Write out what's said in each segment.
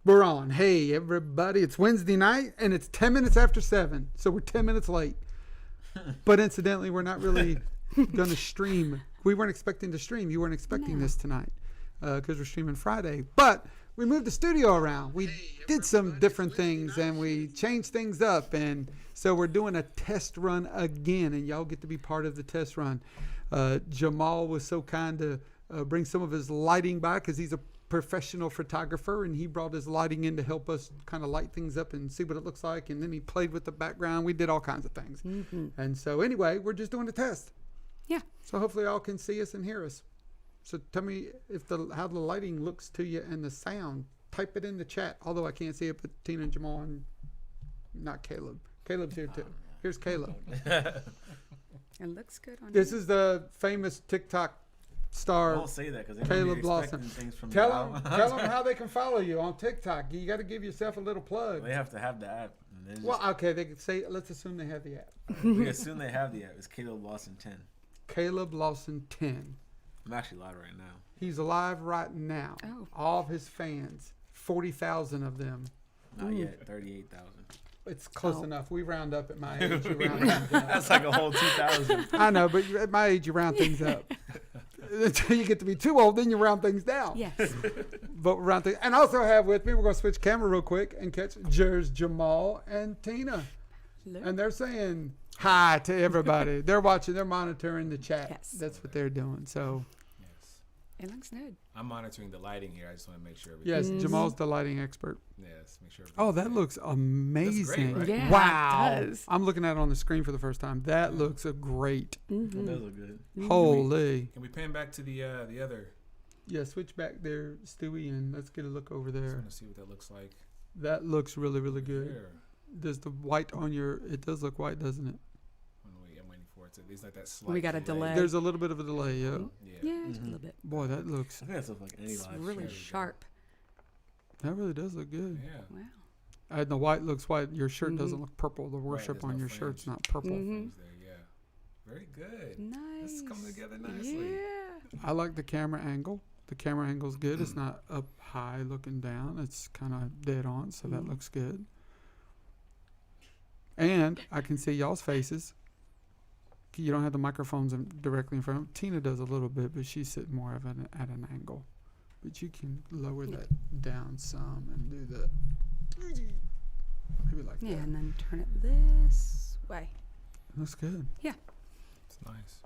We're on. Hey, everybody. It's Wednesday night, and it's 10 minutes after 7, so we're 10 minutes late. But incidentally, we're not really going to stream. We weren't expecting to stream. You weren't expecting this tonight because we're streaming Friday. But we moved the studio around. We did some different things, and we changed things up. And so we're doing a test run again, and y'all get to be part of the test run. Jamal was so kind to bring some of his lighting by because he's a professional photographer, and he brought his lighting in to help us kind of light things up and see what it looks like. And then he played with the background. We did all kinds of things. And so anyway, we're just doing a test. Yeah. So hopefully y'all can see us and hear us. So tell me if how the lighting looks to you and the sound. Type it in the chat. Although I can't see it, but Tina and Jamal and not Caleb. Caleb's here too. Here's Caleb. It looks good on This is the famous TikTok star. Don't say that because Caleb Lawson. Things from Tell them how they can follow you on TikTok. You got to give yourself a little plug. They have to have the app. Well, okay, they can say. Let's assume they have the app. We assume they have the app. It's Caleb Lawson 10. Caleb Lawson 10. I'm actually live right now. He's alive right now. Oh. All of his fans, 40,000 of them. Not yet. 38,000. It's close enough. We round up at my age. You round things up. That's like a whole 2,000. I know, but at my age, you round things up. Until you get to be too old, then you round things down. Yes. But we're round things. And also have with me, we're going to switch camera real quick and catch Jamal and Tina. Hello. And they're saying hi to everybody. They're watching. They're monitoring the chat. Yes. That's what they're doing. So, Yes. It looks good. I'm monitoring the lighting here. I just want to make sure. yes, Jamal's the lighting expert. Yes, make sure. Oh, that looks amazing. right? Yeah, Wow. it does. I'm looking at it on the screen for the first time. That looks great. It does look good. Holy. Can we pan back to the other? Yeah, switch back there, Stewie, and let's get a look over I just there. want to see what that looks like. That looks really, really good. There. Does the white on your, it does look white, doesn't it? I'm waiting for it to. It's like that slight. We got a delay. There's a little bit of a delay, yeah. Yeah, just a little bit. Boy, that looks, I think that's like any It's live really stream. sharp. that really does look good. Yeah. Wow. And the white looks white. Your shirt doesn't look purple. The worship there's on no your fringe. shirt's not purple. Things there, yeah. Very good. Nice. This is coming together nicely. Yeah. I like the camera angle. The camera angle's good. It's not up high looking down. It's kind of dead on, so that looks good. And I can see y'all's faces. You don't have the microphones directly in front of them. Tina does a little bit, but she's sitting more of at an angle. But you can lower that down some and do that. Maybe like Yeah, that. and then turn it this way. Looks good. Yeah. It's nice.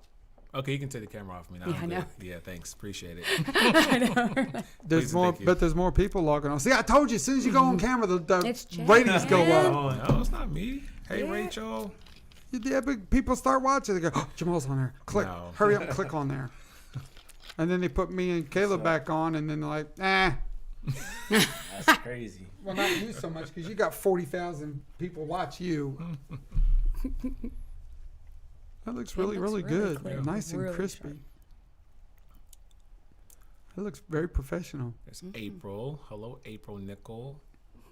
Okay, you can take the camera off me now. Yeah, I'm I know. good. Yeah, thanks. Appreciate it. I know. There's Please and more, thank you. but there's more people logging on. See, I told you, as soon as you go on camera, the It's ratings go changing. up. No, it's not me. Hey, Yeah. Rachel. Yeah, but people start watching. They go, oh, Jamal's on there. Click. No. Hurry up and click on there. And then they put me and Caleb back on, and then they're like, That's crazy. Well, not you so much, because you got 40,000 people watch you. That looks really, looks really really good. clear. Nice and Really crispy. sharp. That looks very professional. There's April. Hello, April Nickel.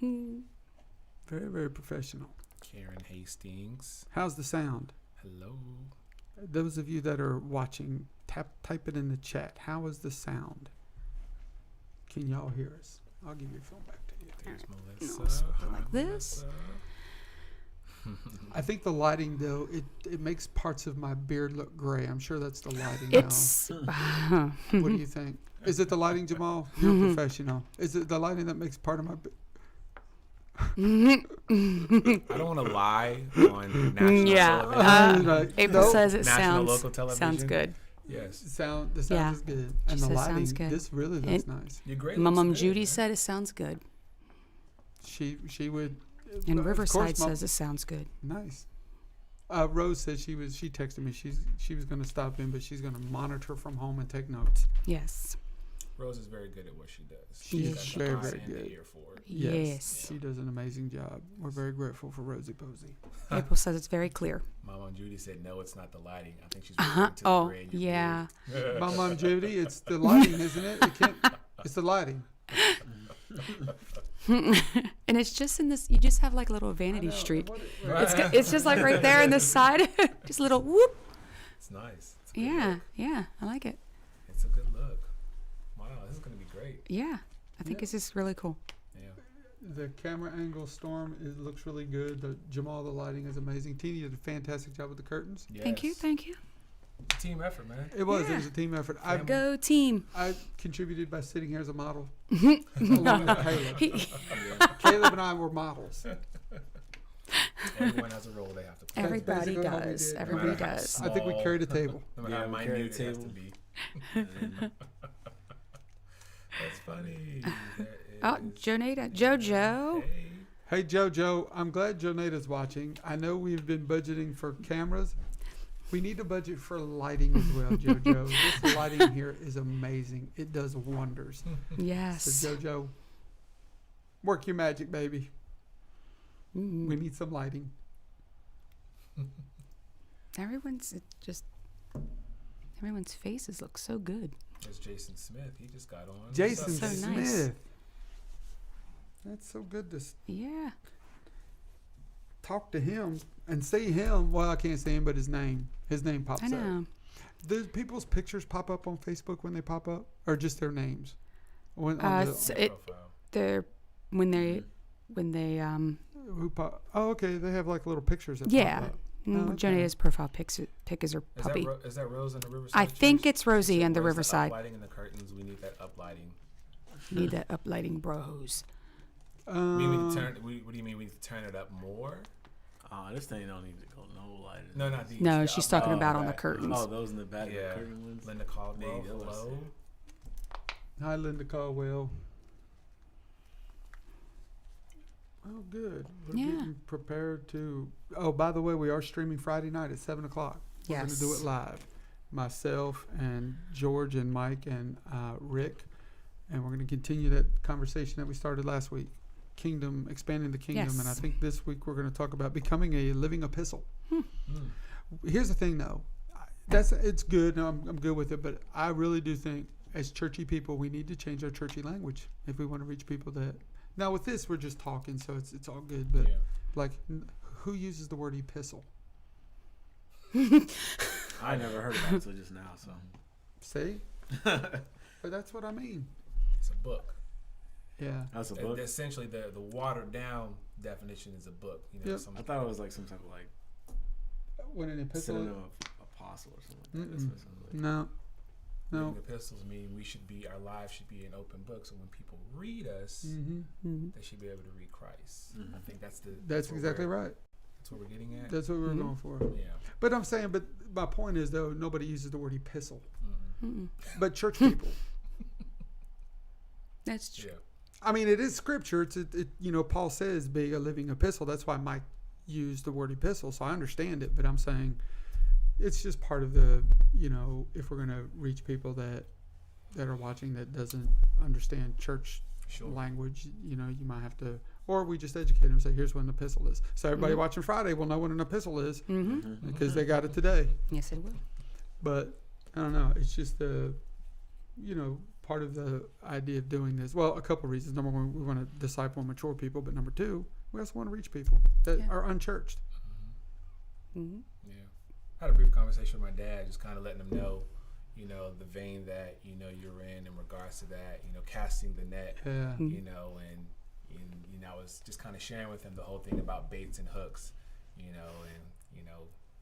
Very, very professional. Karen Hastings. How's the sound? Hello. Those of you that are watching, type it in the chat. How is the sound? Can y'all hear us? I'll give your phone back to you. There's No, Melissa. split Hi, like this. Melissa. I think the lighting, though, it makes parts of my beard look gray. I'm sure that's the lighting It's. now. What do you think? Is it the lighting, Jamal? You're a professional. Is it the lighting that makes part of my beard? I don't want to lie on national television. Right. April No. says it National local sounds television. good. Yes. The sound Yeah. is good. She And the says lighting, sounds good. this really looks nice. You're great. Mom looks Judy good. said it sounds good. She would. And of Riverside course, Mom- says it sounds good. nice. Rose said she texted me. She was going to stop in, but she's going to monitor from home and take notes. Yes. Rose is very good at what she does. She's got the very, eye very and the good. ear for it. Yes. She does an amazing job. We're very grateful for Rosie Posey. April says it's very clear. Mama Judy said, "No, it's not the lighting." I think she's referring to the Oh, gray in your yeah. beard. My mom Judy, it's the lighting, isn't it? It's the lighting. And it's just in this, you just have like a little vanity streak. Right. It's just like right there in the side. Just a little whoop. It's nice. It's a good Yeah, look. yeah. I like it. It's a good look. Wow, this is gonna be great. Yeah, I think Yeah. it's just really cool. Yeah. The camera angle storm, it looks really good. Jamal, the lighting is amazing. Teeny did a fantastic job with the curtains. Thank you, Yes. thank you. Team effort, man. It was. Yeah. It was a team effort. I Go team. contributed by sitting here as a model. Along with Caleb. Caleb and I were models. Everyone has a role they have to play. Everybody basically what we does. did. Everybody No matter how does. I think we small- carried a table. No matter Yeah, how we minute carried it a has to table. be. And That's funny. Oh, Jojo. Hey. Hey, JoJo, I'm glad Jonata's watching. I know we've been budgeting for cameras. We need to budget for lighting as well, JoJo. This lighting here is amazing. It does wonders. Yes. So, JoJo, work your magic, baby. Mm. We need some lighting. Everyone's faces look so good. There's Jason Smith. He just got on. Jason So Smith. nice. That's so good to Yeah. talk to him and see him. Well, I can't see him, but his name pops I up. know. Do people's pictures pop up on Facebook when they pop up, or just their names? On So Their it profile. they're when they who pop? Oh, okay. They have like little pictures that Yeah. pop up. okay. Jonata's profile pic is her Is puppy. is that Rose in the Riverside? I think Church? it's Rosie She and the said, "Where's Riverside. uplighting in the curtains. We need that uplighting. Need that uplighting bros. We need to turn. What do you mean? We need to turn it up more? this thing don't need to go no lighter. No, not these. No, the she's up- talking about on the back. curtains. Oh, those in the back, Yeah. the curtain ones. Linda Caldwell. Maybe those. Hello. Hi, Linda Caldwell. Oh, good. We're Yeah. getting prepared to. Oh, by the way, we are streaming Friday night at 7:00. We're going to do Yes. it live. Myself and George and Mike and Rick, and we're going to continue that conversation that we started last week. Kingdom, expanding the kingdom, and I Yes. think this week we're going to talk about becoming a living epistle. Mm. Here's the thing, though. It's good. No, I'm good with it, but I really do think as churchy people we need to change our churchy language if we want to reach people that. Now with this we're just talking, so it's all good. But Yeah. like, who uses the word epistle? I never heard about it until just now. So See, but that's what I mean. It's a book. Yeah. that's a book. Essentially, the watered down definition is a book. You know, Yep. I thought it was like some type of like When an epistle. synonym of apostle or something like that. That's what it sounds like. No. No. reading epistles mean our lives should be an open book. So when people read us, Mm-hmm. they should be able to read Christ. Mhm. I think that's That's what exactly we're- right. That's what we're getting at. That's what we're Mhm. going for. Yeah. But I'm saying, but my point is though, nobody uses the word epistle, Mm-mm. but church people. That's true. Yeah. I mean, it is scripture. It Paul says be a living epistle. That's why Mike used the word epistle. So I understand it, but I'm saying it's just part of the, if we're going to reach people that are watching that doesn't understand church Sure. language, you might have to, or we just educate them and say, here's what an epistle is. So everybody Mhm. watching Friday will know what an epistle is Mm-hmm. Mhm. because they got it today. Yes, it will. But I don't know. It's just part of the idea of doing this. Well, a couple reasons. Number one, we want to disciple and mature people. But number two, we also want to reach people that Yeah. are unchurched. Mm-hmm. Yeah. I had a brief conversation with my dad, just kind of letting him know, the vein that, you're in regards to that, casting the net, Yeah. Mhm. and I was just kind of sharing with him the whole thing about baits and hooks, and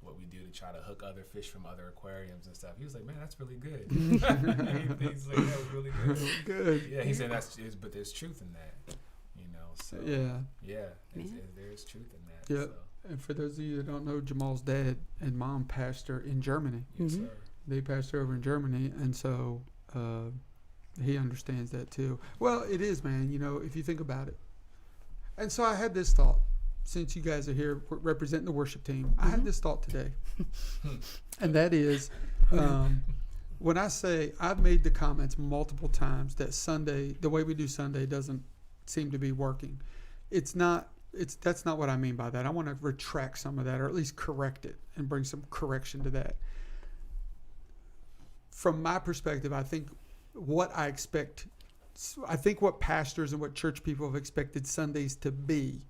what we do to try to hook other fish from other aquariums and stuff. He was like, man, that's really good. He's like, that was really good. Good. Yeah, he said but there's truth in that, so Yeah. there is truth in that. Yeah. So, And for those of you that don't know, Jamal's dad and mom pastor in Germany. yes, Mhm. sir. They pastor over in Germany, and so he understands that too. Well, it is, man. If you think about it. And so I had this thought. Since you guys are here representing the worship team, I had this thought today, and that is, when I say I've made the comments multiple times that Sunday, the way we do Sunday, doesn't seem to be working. That's not what I mean by that. I want to retract some of that, or at least correct it and bring some correction to that. From my perspective, I think what pastors and what church people have expected Sundays to be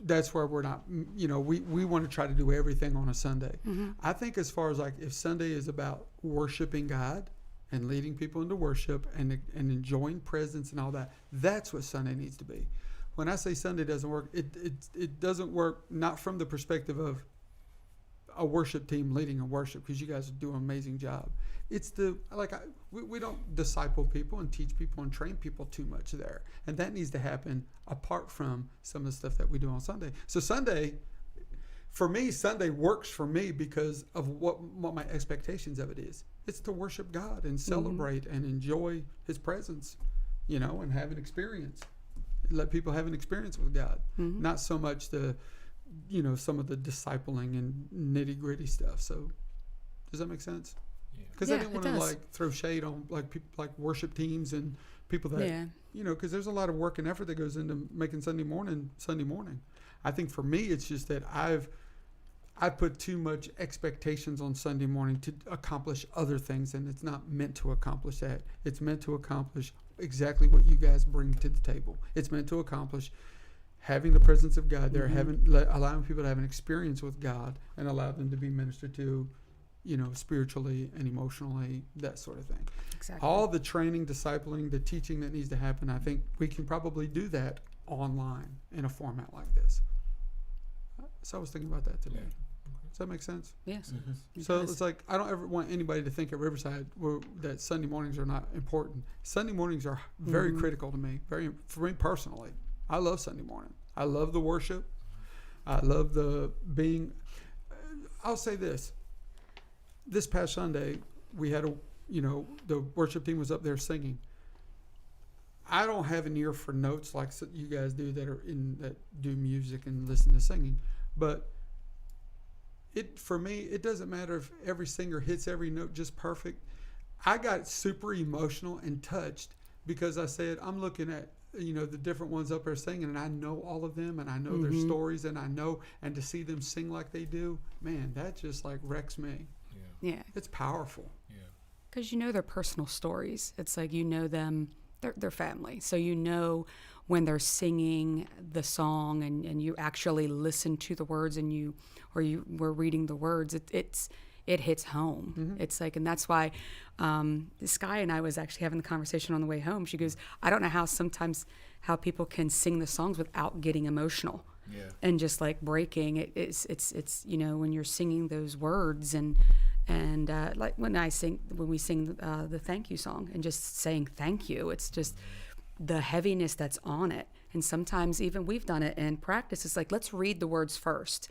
that's where we're not, we want to try to do everything on a Sunday. Mm-hmm. I think as far as like if Sunday is about worshiping God and leading people into worship and enjoying presence and all that. That's what Sunday needs to be. When I say Sunday doesn't work, it doesn't work not from the perspective of a worship team leading a worship, because you guys do an amazing job. It's we don't disciple people and teach people and train people too much there, and that needs to happen apart from some of the stuff that we do on Sunday. So Sunday, for me, Sunday works for me because of what my expectations of it is. It's to worship God and celebrate and enjoy His presence, and have an experience. Let people have an experience with God, not so much some of the discipling and nitty gritty stuff. So, does that make sense? Because I didn't want to throw shade on people like worship teams and people that because there's a lot of work and effort that goes into making Sunday morning. I think for me, it's just that I put too much expectations on Sunday morning to accomplish other things, and it's not meant to accomplish that. It's meant to accomplish exactly what you guys bring to the table. It's meant to accomplish having the presence of God there, allowing people to have an experience with God, and allow them to be ministered to, spiritually and emotionally, that sort of thing. Exactly. All the training, discipling, the teaching that needs to happen, I think we can probably do that online in a format like this. So I was thinking about that today. Does that make sense? Yes. So it's like, I don't ever want anybody to think at Riverside that Sunday mornings are not important. Sunday mornings are very critical to me, for me personally. I love Sunday morning. I love the worship. I love I'll say this. This past Sunday, we had the worship team was up there singing. I don't have an ear for notes like you guys do that do music and listen to singing, but for me, it doesn't matter if every singer hits every note just perfect. I got super emotional and touched because I said, I'm looking at the different ones up there singing, and I know all of them, and I know their stories, and and to see them sing like they do, man, that just wrecks me. Yeah. It's powerful. Yeah. Because their personal stories. It's like them, they're family. So when they're singing the song and you actually listen to the words and you were reading the words, it hits home. It's and that's why Sky and I was actually having the conversation on the way home. She goes, I don't know how people can sing the songs without getting emotional. Yeah. And just breaking. It's when you're singing those words and like when we sing the thank you song and just saying thank you, it's just the heaviness that's on it. And sometimes even we've done it in practice. It's let's read the words first.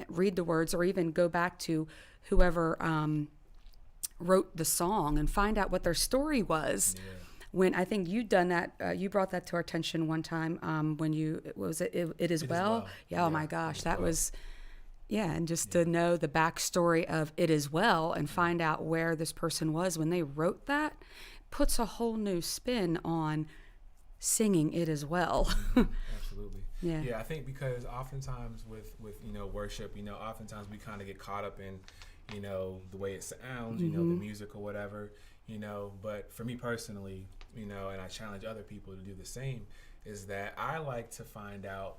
Read the words, or even go back to whoever wrote the song and find out what their story was. Yeah. When I think you'd done that, you brought that to our attention one time when It Is Well. Yeah, oh my gosh, that was, and just to know the backstory of It Is Well and find out where this person was when they wrote that puts a whole new spin on singing It Is Well. Absolutely. Yeah, I think because oftentimes with worship, oftentimes we kind of get caught up in, the way it sounds, the music or whatever, but for me personally, and I challenge other people to do the same, is that I like to find out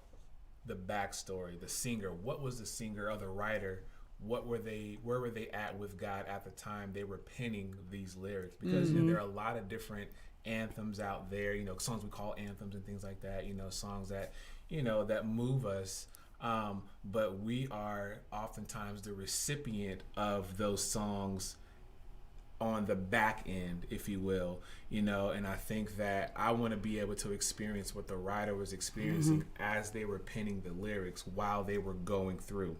the backstory, the singer. What was the singer or the writer? Where were they at with God at the time they were penning these lyrics? Because there are a lot of different anthems out there, songs we call anthems and things like that, songs that that move us, but we are oftentimes the recipient of those songs on the back end, if you will, and I think that I want to be able to experience what the writer was experiencing as they were penning the lyrics while they were going through,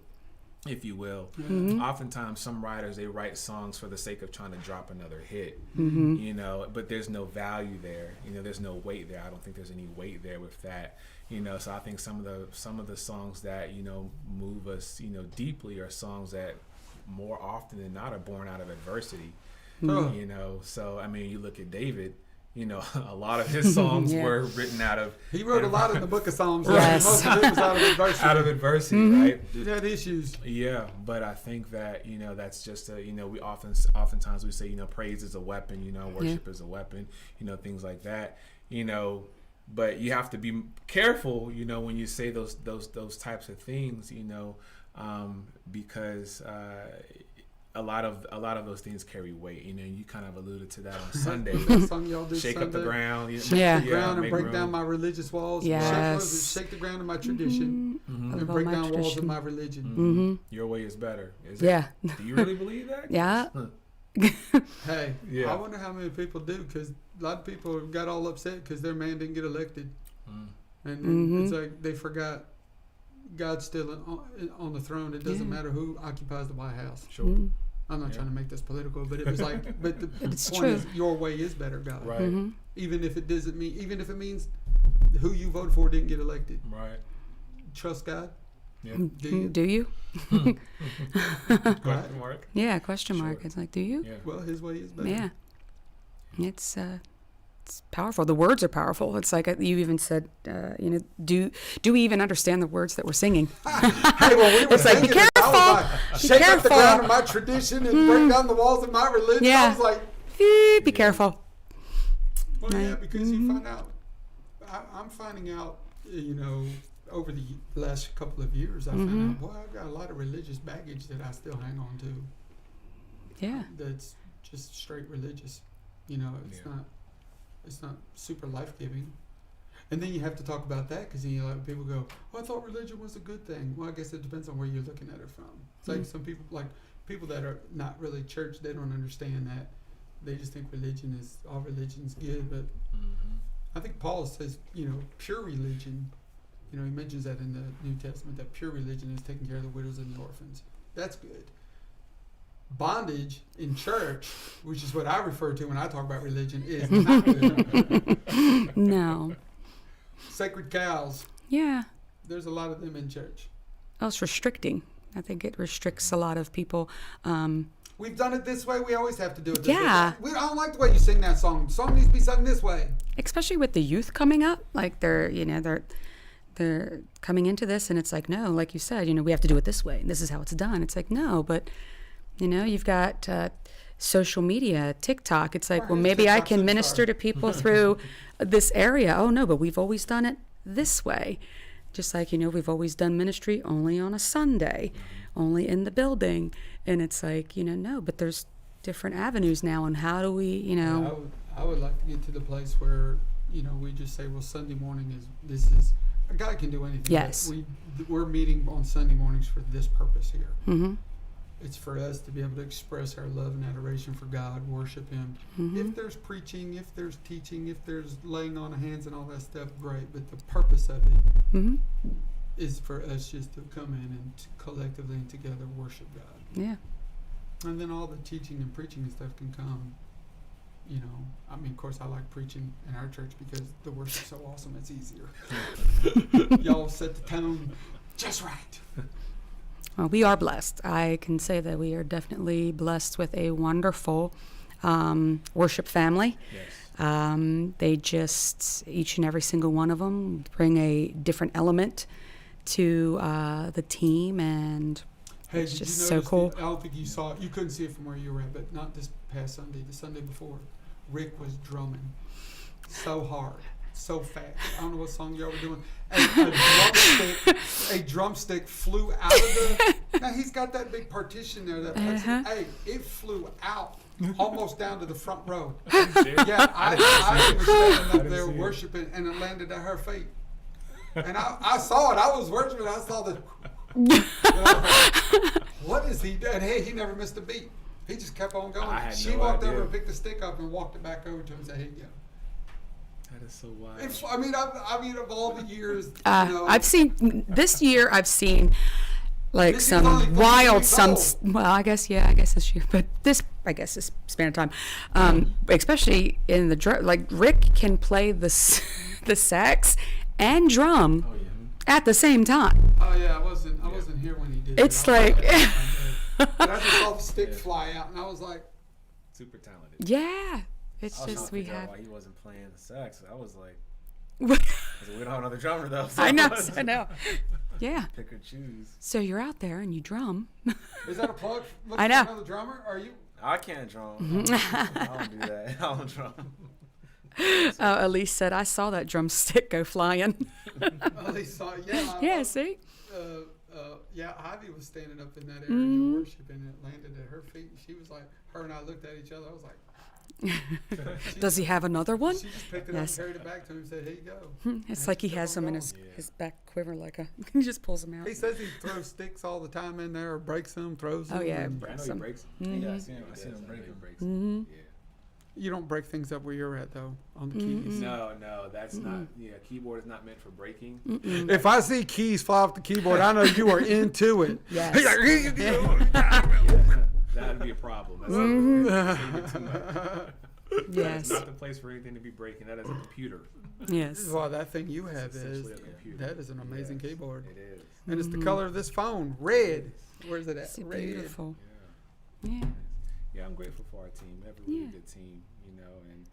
if you will. Oftentimes some writers, they write songs for the sake of trying to drop another hit, but there's no value there, there's no weight there. I don't think there's any weight there with that, so I think some of the songs that move us deeply are songs that more often than not are born out of adversity. So I mean, you look at David, a lot of his songs were written out of. He wrote a lot in the book of Psalms. Yes. Most of it was out of adversity. Out of adversity, right? Dude had issues. Yeah, but I think that that's just we oftentimes we say praise is a weapon, worship is a weapon, things like that, but you have to be careful, when you say those types of things, because a lot of those things carry weight. You know, you kind of alluded to that on Sunday. That song y'all did Shake Sunday. up the ground. Yeah. The ground and make break room. down my religious walls. Yes. Shake the ground of my tradition and Of all break my down walls of tradition. my religion. Mm-hmm. Your way is better. Is Yeah. It? Do you really believe that? Yeah. Hey, Yeah. I wonder how many people do, because a lot of people got all upset because their man didn't get elected. And it's like they forgot God's still on the throne. It doesn't matter who occupies the White House. Sure. I'm not trying to make this political, but it was like, but the It's point true. is, your way is better, God. Right. Mm-hmm. Even if it doesn't mean, even if it means who you voted for didn't get elected. Right. Trust God. Yeah. Do you? Do you? Question mark. Yeah, question mark. Sure. It's like, do you? Yeah. Well, His way is better. Yeah. It's powerful. The words are powerful. It's like you even said, do we even understand the words that we're singing? Hey, well, we were It's like, be singing it. I was careful. like, Be shake up the careful. ground of my tradition and break down the walls of my religion. Yeah. I was like, Be careful. well, yeah, Right. because you find out. I'm finding out, over the last couple of years, I found out, boy, I've got a lot of religious baggage that I still hang on to. Yeah. That's just straight religious. It's not super life giving. And then you have to talk about that, because then people go, "Well, I thought religion was a good thing." Well, I guess it depends on where you're looking at it from. It's like some people, people that are not really church, they don't understand that. They just think all religion's good. But I think Paul says, pure religion. He mentions that in the New Testament, that pure religion is taking care of the widows and the orphans. That's good. Bondage in church, which is what I refer to when I talk about religion, is not good. No. Sacred cows. Yeah. There's a lot of them in church. Oh, it's restricting. I think it restricts a lot of people. We've done it this way. We always have to do it this Yeah. way. I don't like the way you sing that song. The song needs to be sung this way. Especially with the youth coming up, like they're coming into this, and it's like, no, like you said, we have to do it this way, and this is how it's done. It's like, no, but you've got social media, TikTok. It's like, Right, well, maybe I TikTok's can superstar. minister to people through this area. Oh no, but we've always done it this way. Just like, we've always done ministry only on a Sunday, only in the building. And it's like, no, but there's different avenues now. And how do we, I would like to get to the place where, we just say, well, Sunday morning is a guy can do anything. Yes. But we're meeting on Sunday mornings for this purpose here. Mm-hmm. It's for us to be able to express our love and adoration for God, worship Him. If there's preaching, if there's teaching, if there's laying on of hands and all that stuff, great. But the purpose of it is for us just to come in and collectively and together worship God. Yeah. And then all the teaching and preaching and stuff can come. Of course, I like preaching in our church because the worship's so awesome. It's easier. Y'all set the tone just right. Well, we are blessed. I can say that we are definitely blessed with a wonderful worship family. Yes. They just, each and every single one of them, bring a different element to the team, and Hey, it's did just you so notice cool. I don't think you saw it. You couldn't see it from where you were at, but not this past Sunday. The Sunday before, Rick was drumming so hard, so fast. I don't know what song y'all were doing. A drumstick flew out of the. Now he's got that big partition there. That plexiglass. Hey, it flew out almost down to the front row. Yeah, I was standing up there worshiping, and it landed at her feet. And I saw it. I was worshiping. I saw the. What is he doing? Hey, he never missed a beat. He just kept on going. I had She no walked idea. over and picked the stick up and walked it back over to him and said, "Here you go." That is so wild. Of all the years, I've seen this year. I've seen like This year's only some 3 wild, weeks old. Well, I guess this year, but this span of time, especially in the like Rick can play the sax and drum Oh yeah. at the same time. Oh yeah, I wasn't here when he did it. It's like, But I just saw the stick fly out, and I was like, Super talented. yeah, it's I was trying just to we figure out have. why he wasn't playing the sax. I was like, I we don't have another drummer though. So know. Yeah. Pick or choose. So you're out there and you drum. "Is that a plug? Look I for know. another drummer? Are you?" I can't drum. I don't do that. I don't drum. Elise said, "I saw that drumstick go flying." Well, he saw. Yeah. Yeah. See. Yeah, Ivy was standing up in that area Mhm. worshiping, and it landed at her feet. She was like, her and I looked at each other. I was like, Does he have another one? she just picked it Yes. up and carried it back to him and said, "Here you go." It's like he kept has on them in going. Yeah. his back quiver, like a he just pulls them out. He says he throws sticks all the time in there, or breaks them, throws them. Oh, yeah. and I know he Some- breaks. Mhm. Yeah, I seen him He does. break I know he him. breaks. Mhm. Yeah. You don't break things up where you're at though on the Mm-mm. keys. No, that's not. Yeah, keyboard is not meant for breaking. Mm-mm. If I see keys fly off the keyboard, I know you are into it. Yes. He's like, Yeah, that'd be a problem. That's Mhm. that's too much. Yes. That's not the place for anything to be breaking. That is a computer. Yes. Well, that thing you have It's is essentially a computer. that is an amazing Yes, keyboard, It is. and it's the Mhm. color of this phone, red. Where's it at? It's Red. beautiful. Yeah. Yeah. Yeah, I'm grateful for our team. We have a really Yeah. good team, you know, and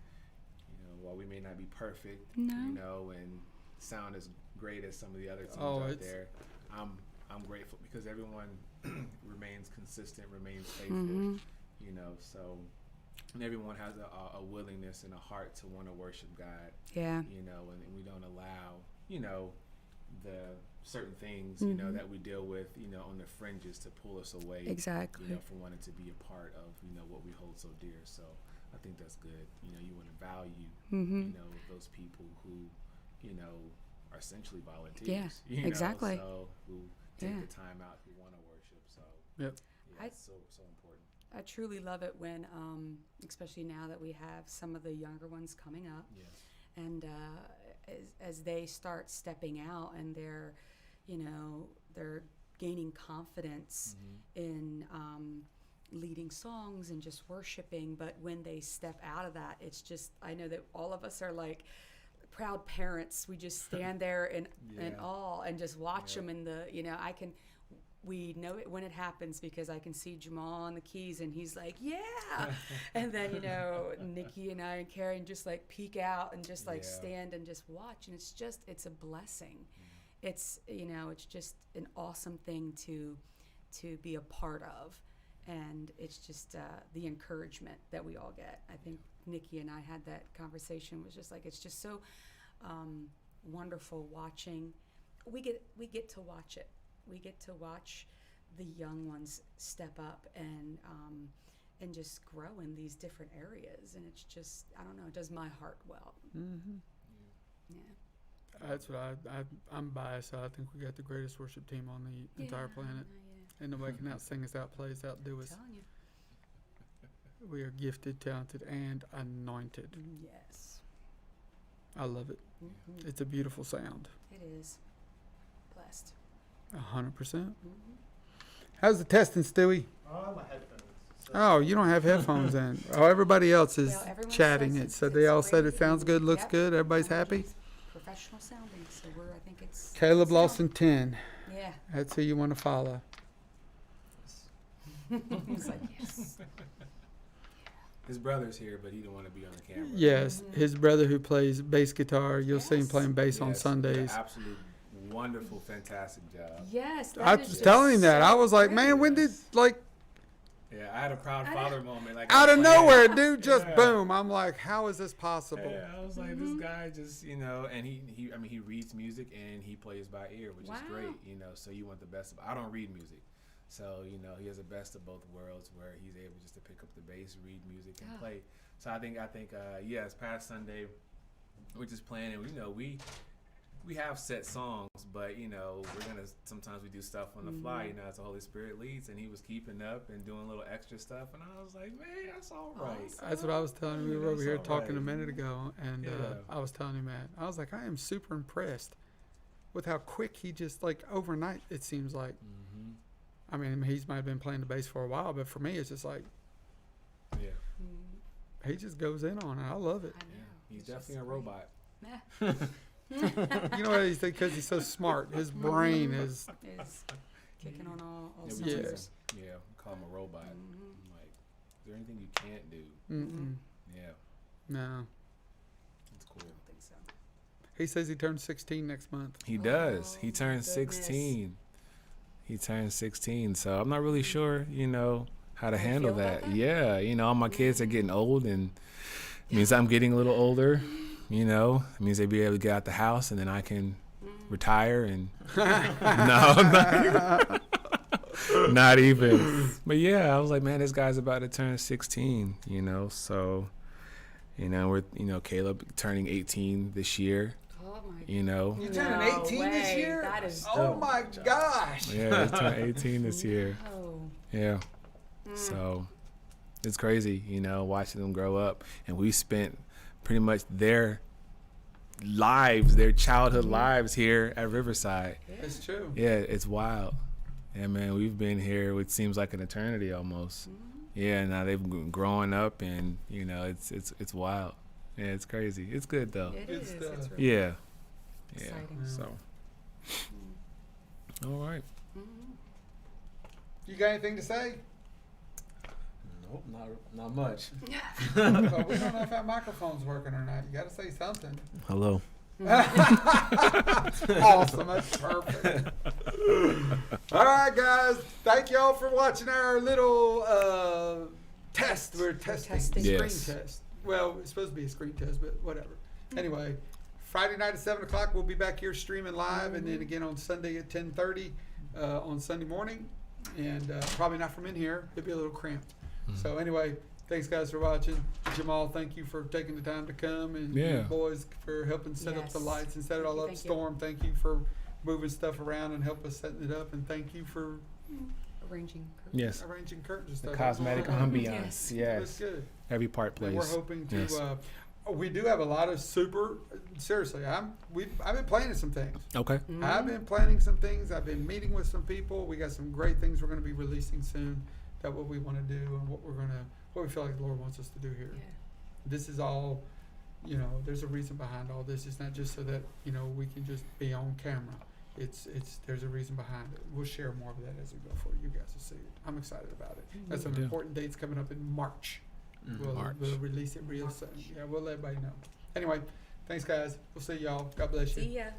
while we may not be perfect, No. you know, and sound as great as some of the other teams Oh, out it's- there, I'm grateful because everyone remains consistent, remains faithful, Mhm. you know, so and everyone has a willingness and a heart to want to worship God, Yeah. you know, and we don't allow, you know, the certain things, you know, Mhm. that we deal with, you know, on the fringes to pull us away, Exactly. you know, from wanting to be a part of, you know, what we hold so dear. So I think that's good. You know, you want to value, Mhm. you know, those people who, you know, are essentially volunteers. Yeah, you know, exactly. So who take Yeah. the time out, who want to worship. So Yep. yeah, I- it's so important. I truly love it when, especially now that we have some of the younger ones coming up, Yes. and as they start stepping out and they're, they're gaining confidence in leading songs and just worshiping. But when they step out of that, it's just, I know that all of us are like proud parents. We just stand there in Yeah. awe and just watch Yeah. them in the, we know it when it happens because I can see Jamal on the keys and he's like, yeah. And then, Nikki and I and Karen just like peek out and just like Yeah. stand and just watch. And it's a blessing. It's, it's just an awesome thing to be a part of. And it's just the encouragement that we all get. I think Nikki and I had that conversation, was just like, it's just so wonderful watching. We get to watch it. We get to watch the young ones step up and just grow in these different areas, and it's just, I don't know, it does my heart well. Mm-hmm. Yeah. That's what I'm biased. I think we got the greatest worship team on the entire planet, and nobody can outsing us, outplay us, outdo us. I'm telling you. We are gifted, talented, and anointed. Yes. I love it. Mm-hmm. It's a beautiful sound. It is. Blessed. 100%. Mm-hmm. How's the testing, Stewie? Oh, my headphones. So Oh, you don't have headphones in. Oh, everybody else is Well, everyone chatting says it. So it's they all said great it sounds and- good, looks yep. good. Everybody's happy. Professional sounding, so I think it's. Caleb it's Lawson 10. Yeah. That's who you want to follow. He's like, yes. His brother's here, but he didn't want to be on the camera. Yes, his brother who plays bass guitar. You'll see him Yes. playing bass on Yes, Sundays. Absolute wonderful, fantastic job. Yes. I that is was just telling him that. so I was like, great. man, when did, like, Yeah, I had a proud I father moment. Like out I'm of playing- nowhere, dude, just Yeah. boom. I'm like, how is this possible? Yeah, I was like, this guy just, and he reads music and he plays by ear, which is Wow. great, so you want the best of, I don't read music. So, he has the best of both worlds where he's able just to pick up the bass, read music, and Yeah. play. So I think, yes, past Sunday, we're just playing, and we have set songs, but sometimes we do stuff on the fly, as the Holy Spirit leads, and he was keeping up and doing a little extra stuff, and I was like, man, that's all right. Awesome. That's what I was telling him. We were over That's here all talking a right. minute ago, and Yeah. I was telling him that. I was like, I am super impressed with how quick he just, like, overnight, it seems like. Mm-hmm. I mean, he's might have been playing the bass for a while, but for me, it's just like, Yeah, Mm, he just goes in on it. I love it. I know. yeah, he's It's just definitely a great. robot. Yeah. You know what he's because he's so smart. His brain is, Is kicking on all Yeah, we cylinders. Yeah, we call him a robot. Mhm. I'm like, is there anything you can't do? mm-mm, Yeah, no. it's cool. I don't think so. He says he turns 16 next month. He Oh, does. He my turns goodness. 16. He turns 16. So I'm not really sure, how to How you handle feel about that. that? Yeah, all my kids are getting old, and it means I'm getting a little older. It means they be able to get out the house, and then I can retire and no, not even. But yeah, I was like, man, this guy's about to turn 16, you know. So, you know, we're, you know, Caleb turning 18 this year. Oh my You know, You turning 18 this way. year? That is Oh my gosh. yeah, he's turning 18 this year. oh. Yeah. So it's crazy, you know, watching them grow up. And we spent pretty much their lives, their childhood lives here at Riverside. It's true. Yeah, it's wild. Yeah, man, we've been here, which seems like an eternity almost. Yeah, now they've growing up, and you know, it's wild. Yeah, it's crazy. It's good though. It Good is. stuff. It's really Yeah. Yeah. exciting. So. All right. You got anything to say? Nope, not much. Well, we don't know if our microphone's working or not. You got to say something. Hello. Awesome. That's perfect. All right, guys. Thank y'all for watching our little test. We're testing. testing. Screen Yes. test. Well, it's supposed to be a screen test, but whatever. Anyway, Friday night at 7 o'clock, we'll be back here streaming live, and then again on Sunday at 10:30 on Sunday morning. And probably not from in here. It'll be a little cramped. So anyway, thanks guys for watching. Jamal, thank you for taking the time to come, and Yeah. you boys for helping set up the Yes. lights and set it all up. Thank you. Storm, thank you for moving stuff around and help us setting it up, and thank you for Arranging. Yes. arranging curtains and The stuff. cosmetic That's ambiance. Yes. That's Yes. good. Every part And plays. we're hoping to. Yes. We do have a lot of super. Seriously, I've been planning some things. Okay. I've been planning some things. I've been meeting with some people. We got some great things we're going to be releasing soon. That what we want to do and what we feel like the Lord wants us to do here. Yeah. This is all, you know, there's a reason behind all this. It's not just so that, you know, we can just be on camera. There's a reason behind it. We'll share more of that as we go forward. You guys will see it. I'm excited about it. That's some Yeah. important dates coming up in March. March. We'll release it real soon. Yeah, we'll let everybody know. Anyway, thanks guys. We'll see y'all. God bless you. See ya.